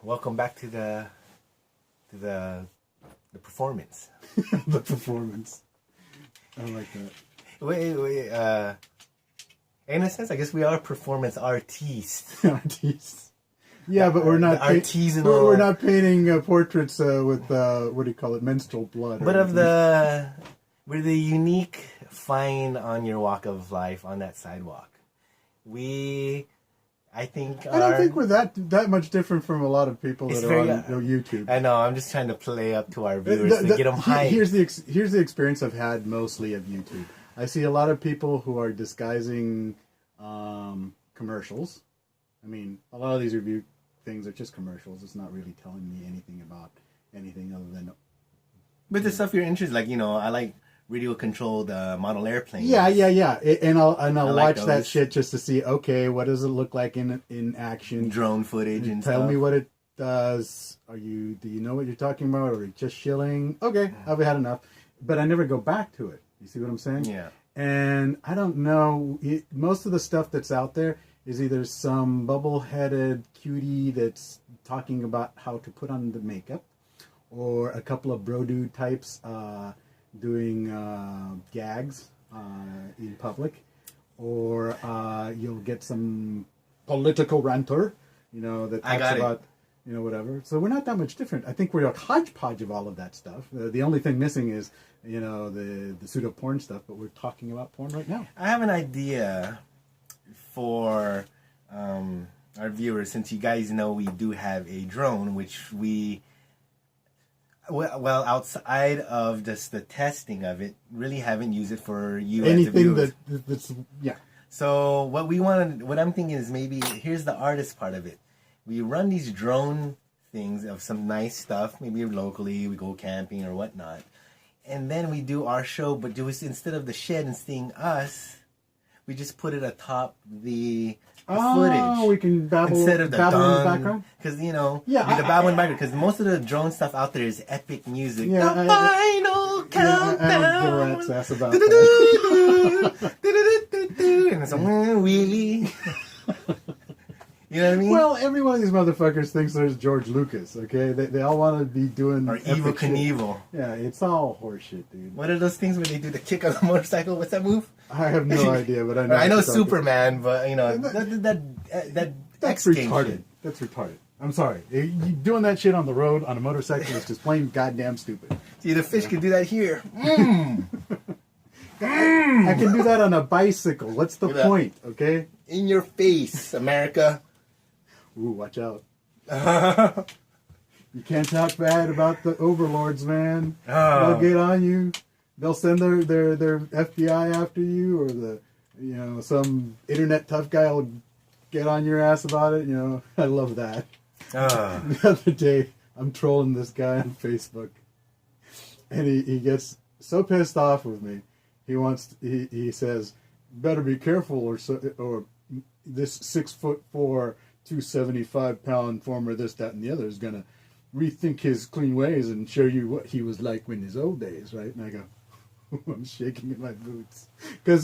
Welcome back to the performance. The performance. I like that. Wait. In a sense, I guess we are performance artists. Artists. Yeah, but we're not artisanal. We're not painting portraits with what do you call it, menstrual blood. But we're the unique find on your walk of life on that sidewalk. I don't think we're that much different from a lot of people that are on YouTube. I know. I'm just trying to play up to our viewers to get them hyped. Here's the experience I've had mostly of YouTube. I see a lot of people who are disguising commercials. I mean, a lot of these review things are just commercials. It's not really telling me anything about anything other than. But the stuff you're interested, I like radio-controlled model airplanes. Yeah. And I'll watch like that shit just to see. Okay, what does it look like in action? Drone footage and tell stuff. me what it does. Do you know what you're talking about, or just shilling? Okay, I've had enough. But I never go back to it. You see what I'm saying? Yeah. And I don't know. Most of the stuff that's out there is either some bubble-headed cutie that's talking about how to put on the makeup, or a couple of bro dude types doing gags in public, or you'll get some political ranter, that talks about whatever. So we're not that much different. I think we're a hodgepodge of all of that stuff. The only thing missing is the pseudo porn stuff. But we're talking about porn right now. I have an idea for our viewers, since you guys know we do have a drone, which we. Well, outside of just the testing of it, really haven't used it for you anything as that's yeah. So what I'm thinking is maybe here's the artist part of it. We run these drone things of some nice stuff, maybe locally, we go camping or whatnot, and then we do our show. But instead of the shed and seeing us, we just put it atop the footage. We can babble instead of the in the background. Because the babble in the background. Because most of the drone stuff out there is epic music. Yeah, the final countdown. I don't give a rat's ass about that. And it's a wheelie. You know what I mean? Well, every one of these motherfuckers thinks there's George Lucas. Okay, they all want to be doing or Evel Knievel. Yeah, it's all horseshit, dude. What are those things when they do the kick on the motorcycle? What's that move? I have no idea, but I know. I know Superman, but that that's retarded. Shit. That's retarded. I'm sorry. You doing that shit on the road on a motorcycle is just plain goddamn stupid. See, the fish can do that here. I can do that on a bicycle. What's the point? Okay. In your face, America. Ooh, watch out. You can't talk bad about the overlords, man. Oh. They'll get on you. They'll send their FBI after you, or some internet tough guy will get on your ass about it. I love that. Oh. The other day, I'm trolling this guy on Facebook, and he gets so pissed off with me. He says, "Better be careful, or this 6'4", 275-pound former this, that, and the other is gonna rethink his clean ways and show you what he was like in his old days," right? And I go, I'm shaking in my boots, because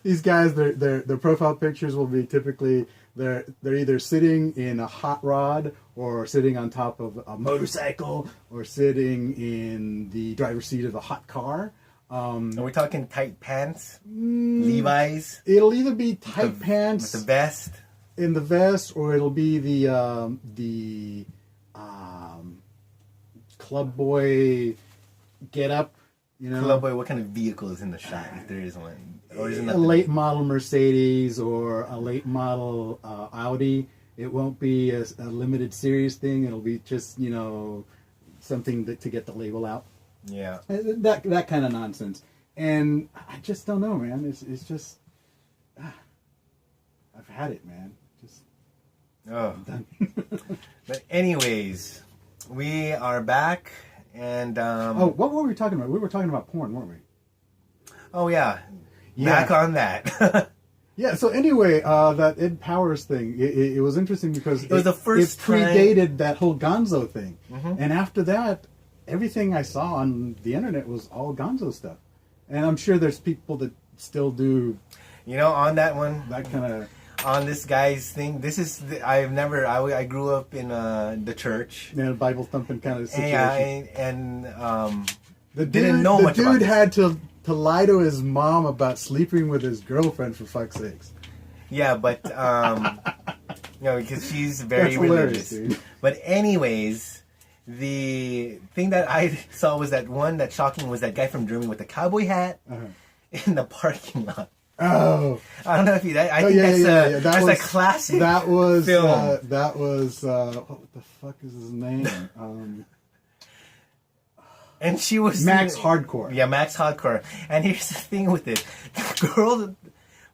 these guys, their profile pictures will be typically they're either sitting in a hot rod, or sitting on top of a motorcycle, or sitting in the driver's seat of a hot car. Are we talking tight pants, Levi's? It'll either be tight pants with the vest. In the vest, or it'll be the club boy get up. Club boy. What kind of vehicle is in the shot, if there is one? Or is it a late model Mercedes or a late model Audi. It won't be a limited series thing. It'll be just something to get the label out. Yeah. That kind of nonsense. And I just don't know, man. It's just I've had it, man. I'm done. But anyways, we are back, and what were we talking about? We were talking about porn, weren't we? Oh yeah. Back on that. Yeah. So anyway, that Ed Powers thing, it was interesting because it was the first it predated that whole Gonzo thing, and after that, everything I saw on the internet was all Gonzo stuff, and I'm sure there's people that still do. On that one, that kind of. on this guy's thing. This is I grew up in the church. In a Bible thumping kind of situation. Yeah, and the dude, didn't know much about dude this. had to lie to his mom about sleeping with his girlfriend, for fuck's sakes. Yeah, but because she's very That's hilarious, religious. dude. But anyways, the thing that I saw was that shocking was that guy from Germany with the cowboy hat in the parking lot. Oh, I don't know if you. I think that's a classic. That was film. what the fuck is his name? And she was Max Hardcore. Yeah, Max Hardcore. And here's the thing with it: the girl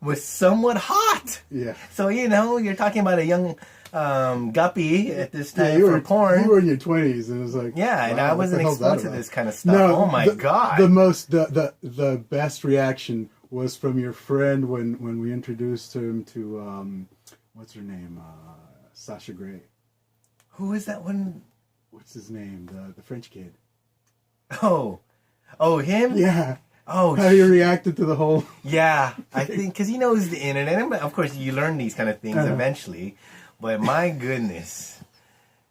was somewhat hot. Yeah. So you're talking about a young guppy at this time you for were, porn. You were in your 20s, and it was like, yeah, and wow, I what wasn't the hell's that exposed to about? this kind of stuff. No, Oh my god! The best reaction was from your friend when we introduced him to what's her name, Sasha Grey. Who is that one? What's his name? The French kid. Oh, him? Yeah. Oh, how you reacted to the whole? Yeah, I think because he knows the internet, and of course you learn these kind of things eventually. But my goodness,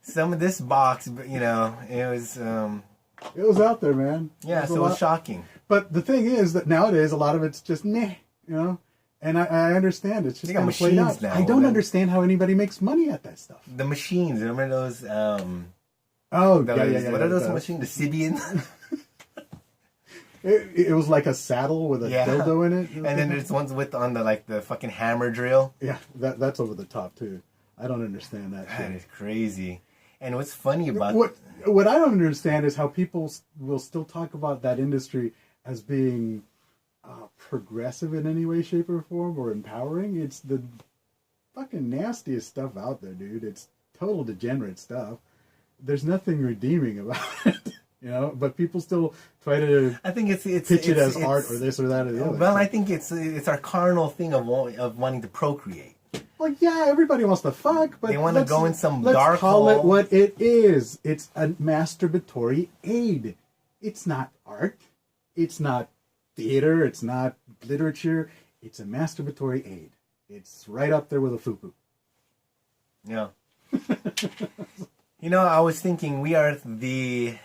some of this box, it was. It was out there, man. Yeah, so it was shocking. But the thing is that nowadays a lot of it's just meh, and I understand it's just kind of played out. now. I don't understand how anybody makes money at that stuff. The machines, remember those? Yeah. What are those machines? The Sibian. It was like a saddle with a dildo in it. And then there's ones with on the fucking hammer drill. Yeah, that's over the top too. I don't understand that shit. That is crazy. And what's funny about what I don't understand is how people will still talk about that industry as being progressive in any way, shape, or form, or empowering. It's the fucking nastiest stuff out there, dude. It's total degenerate stuff. There's nothing redeeming about it. But people still try to. I think it's pitch it as art or this or that or the other. Well, I think it's our carnal thing of wanting to procreate. Like, yeah, everybody wants to fuck, but they want to go in some let's dark call hole. it what it is. It's a masturbatory aid. It's not art. It's not theater. It's not literature. It's a masturbatory aid. It's right up there with a fupu. Yeah. I was thinking we are the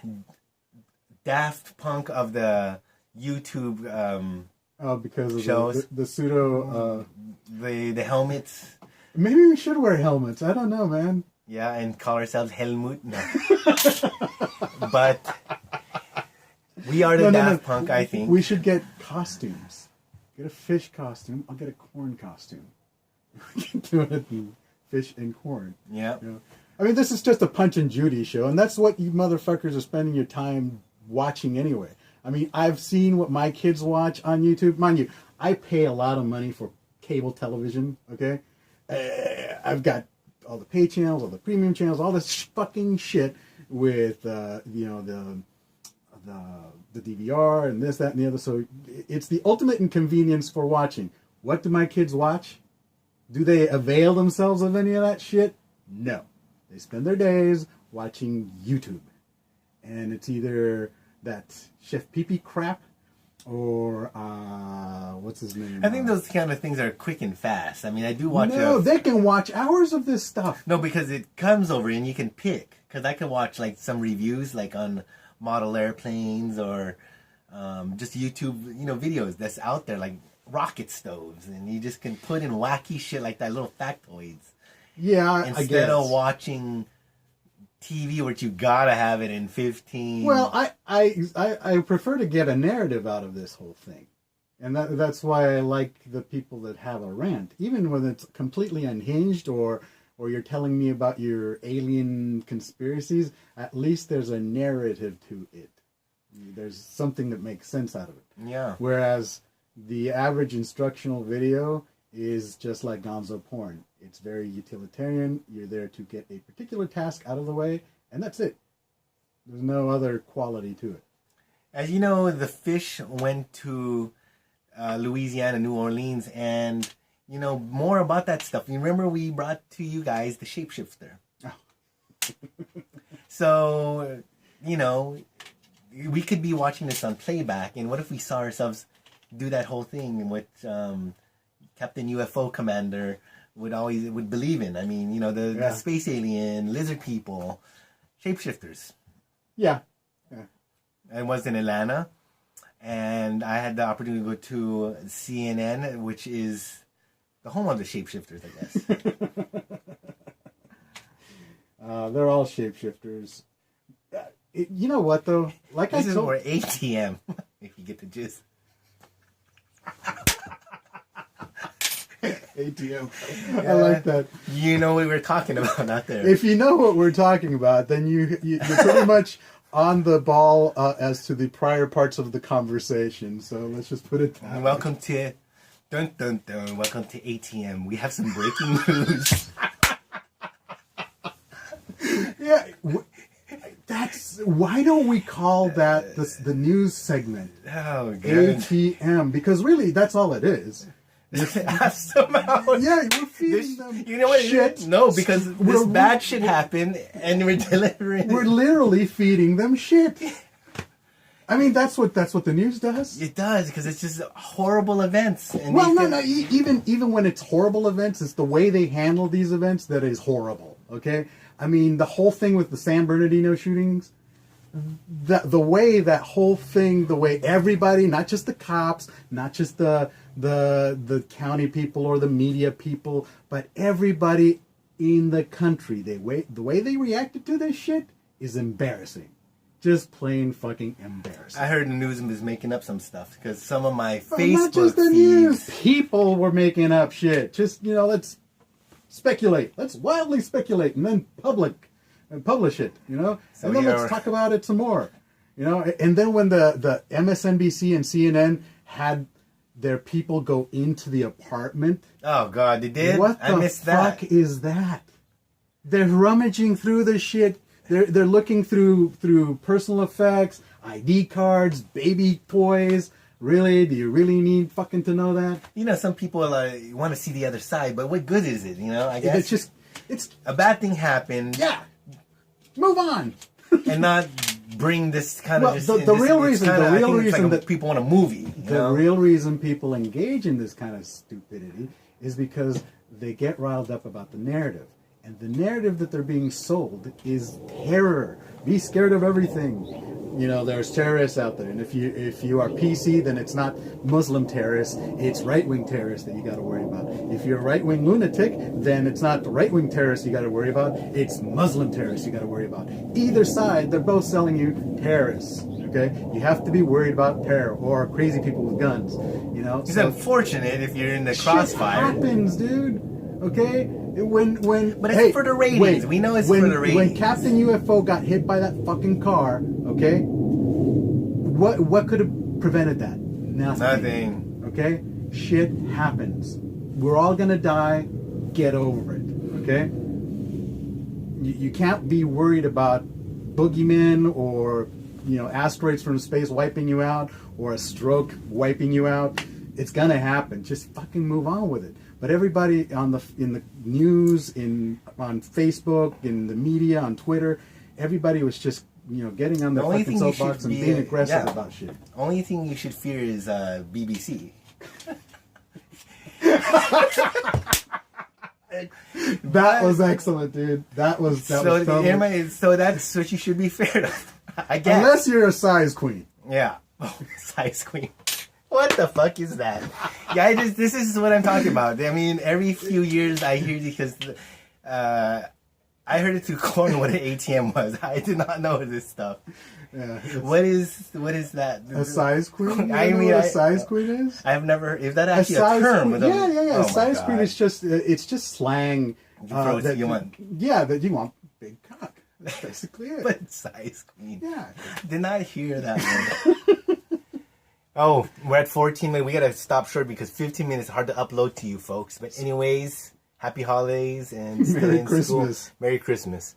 Daft Punk of the YouTube because of shows. The pseudo... the helmets. Maybe we should wear helmets. I don't know, man. Yeah, and call ourselves Helmut. No. But we are the Daft Punk, I think. We should get costumes. Get a fish costume. I'll get a corn costume. We can do it in fish and corn. Yeah. I mean, this is just a Punch and Judy show, and that's what you motherfuckers are spending your time watching anyway. I mean, I've seen what my kids watch on YouTube. Mind you, I pay a lot of money for cable television, okay? I've got all the pay channels, all the premium channels, all this fucking shit with, the DVR and this, that, and the other. So it's the ultimate inconvenience for watching. What do my kids watch? Do they avail themselves of any of that shit? No. They spend their days watching YouTube. And it's either that Chef Pee-Pee crap or, what's his name? I think those kind of things are quick and fast. I mean, I do watch... No, they can watch hours of this stuff. No, because it comes over and you can pick. Because I can watch, some reviews, on model airplanes or just YouTube, videos that's out there, like rocket stoves. And you just can put in wacky shit like that, little factoids. Yeah, I guess. Instead of watching TV, which you gotta have it in 15. Well, I prefer to get a narrative out of this whole thing, and that's why I like the people that have a rant, even when it's completely unhinged or you're telling me about your alien conspiracies. At least there's a narrative to it. There's something that makes sense out of it. Yeah. Whereas the average instructional video is just like gonzo porn. It's very utilitarian. You're there to get a particular task out of the way, and that's it. There's no other quality to it. As you know, the fish went to Louisiana, New Orleans, and, more about that stuff. You remember we brought to you guys the shapeshifter. Oh. So, we could be watching this on playback, and what if we saw ourselves do that whole thing with Captain UFO Commander would believe in. I mean, the Yeah. space alien, lizard people, shapeshifters. Yeah. I was in Atlanta, and I had the opportunity to go to CNN, which is the home of the shapeshifters, I guess. They're all shapeshifters. You know what though? Like This I is told, more ATM, if you get the gist. ATM. I like that. You know what we're talking about out there. If you know what we're talking about, then you're pretty much on the ball as to the prior parts of the conversation. So let's just put it that way. Welcome to dun dun dun. Welcome to ATM. We have some breaking news. Yeah, that's why don't we call that the news segment Oh god. ATM? Because really, that's all it is. Somehow. Yeah, we're feeding This, them. you know what? Shit. No, because this We're- bad shit happened, and we're delivering. We're literally feeding them shit. I mean, that's what the news does. It does, because it's just horrible events. And Well, these no. things- Even when it's horrible events, it's the way they handle these events that is horrible. Okay, I mean the whole thing with the San Bernardino shootings, the way that whole thing, the way everybody, not just the cops, not just the county people or the media people, but everybody in the country, the way they reacted to this shit is embarrassing. Just plain fucking embarrassing. I heard the news was making up some stuff, because some of my Well, Facebook not just the feeds. news. People were making up shit. Just, let's speculate. Let's wildly speculate and then publish it, So and then you're- let's talk about it some more, and then when the MSNBC and CNN had their people go into the apartment, Oh god, they did? what I the missed fuck that. is that? They're rummaging through the shit. They're looking through personal effects, ID cards, baby toys. Really? Do you really need fucking to know that? Some people want to see the other side, but what good is it? I guess It's a bad thing happened, yeah. Move on. and not bring this kind Well, of just. the this- real it's reason- kinda- the I real think it's reason like that- people want a movie. The real reason people engage in this kind of stupidity is because they get riled up about the narrative. And the narrative that they're being sold is terror. Be scared of everything. There's terrorists out there, and if you are PC, then it's not Muslim terrorists, it's right-wing terrorists that you got to worry about. If you're a right-wing lunatic, then it's not the right-wing terrorists you got to worry about, it's Muslim terrorists you got to worry about. Either side, they're both selling you terrorists. Okay, you have to be worried about terror or crazy people with guns. It's So unfortunate if you're in the shit crossfire. happens, dude. Okay, when But it's hey, for the ratings. wait, We know it's when, for the ratings. When Captain UFO got hit by that fucking car, okay, what could have prevented that? Nothing. Okay, shit happens. We're all gonna die. Get over it. Okay. You can't be worried about boogeymen or asteroids from space wiping you out or a stroke wiping you out. It's gonna happen. Just fucking move on with it. But everybody in the news, on Facebook, in the media, on Twitter, everybody was just getting on their The only fucking thing you soapbox should and be, being aggressive yeah. about shit. Only thing you should fear is BBC. That was excellent, dude. That was So, totally- so that's what you should be feared of, I guess. Unless you're a size queen. Yeah. Oh, size queen. What the fuck is that? Yeah, this is what I'm talking about. I mean, every few years I hear because I heard it through Corn what an ATM was. I did not know this stuff. Yeah. What is that? A size queen? I know mean, what a size queen is? I've never. Is that A actually a size term? queen, with yeah. Oh A my size queen God. is just it's just slang. That you want. Yeah, that you want big cock. That's basically it. But size queen. Yeah. Did not hear that one. Oh, we're at 14 minutes. We gotta stop short because 15 minutes is hard to upload to you folks. But anyways, happy holidays and still Merry in school. Christmas. Merry Christmas.